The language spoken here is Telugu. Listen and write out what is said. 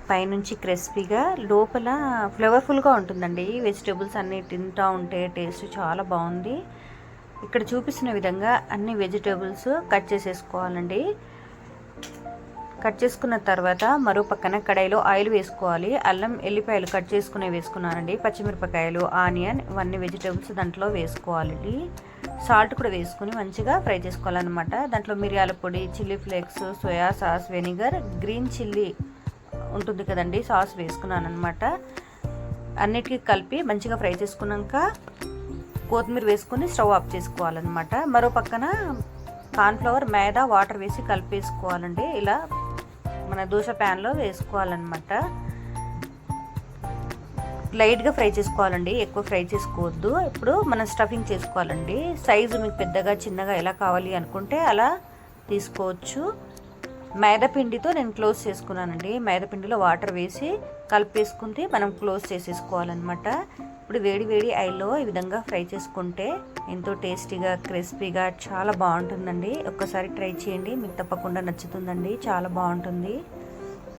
పైనుంచి క్రిస్పీగా లోపల ఫ్లేవర్ఫుల్గా ఉంటుందండి. వెజిటేబుల్స్ అన్నీ తింటూ ఉంటే టేస్ట్ చాలా బాగుంది. ఇక్కడ చూపిస్తున్న విధంగా అన్ని వెజిటేబుల్స్ కట్ చేసేసుకోవాలండి. కట్ చేసుకున్న తర్వాత మరో పక్కన కడాయిలో ఆయిల్ వేసుకోవాలి. అల్లం ఎల్లిపాయలు కట్ చేసుకునే వేసుకున్నానండి. పచ్చిమిరపకాయలు, ఆనియన్ ఇవన్నీ వెజిటేబుల్స్ దాంట్లో వేసుకోవాలండి. సాల్ట్ కూడా వేసుకుని మంచిగా ఫ్రై చేసుకోవాలన్నమాట. దాంట్లో మిరియాల పొడి, chilli flakes, soya sauce, vinegar, green chilli ఉంటుంది కదండి, సాస్ వేసుకున్నాను అనమాట. అన్నిటికీ కలిపి మంచిగా ఫ్రై చేసుకున్నాక కొత్తిమీర వేసుకొని స్టవ్ ఆఫ్ చేసుకోవాలన్నమాట. మరో పక్కన కార్న్ఫ్లవర్, మైదా, వాటర్ వేసి కలిపేసుకోవాలండి. ఇలా మన దోశ ప్యాన్లో వేసుకోవాలన్నమాట. లైట్గా ఫ్రై చేసుకోవాలండి, ఎక్కువ ఫ్రై చేసుకోవద్దు. ఇప్పుడు మనం స్టఫింగ్ చేసుకోవాలండి. సైజు మీకు పెద్దగా చిన్నగా ఎలా కావాలి అనుకుంటే అలా తీసుకోవచ్చు. మైదాపిండితో నేను క్లోజ్ చేసుకున్నానండి. మైదాపిండిలో వాటర్ వేసి కలిపేసుకుంటే మనం క్లోజ్ చేసేసుకోవాలన్నమాట. ఇప్పుడు వేడి వేడి ఆయిల్లో ఈ విధంగా ఫ్రై చేసుకుంటే ఎంతో టేస్టీగా, క్రిస్పీగా చాలా బాగుంటుందండి. ఒక్కసారి ట్రై చేయండి, మీకు తప్పకుండా నచ్చుతుందండి. చాలా బాగుంటుంది.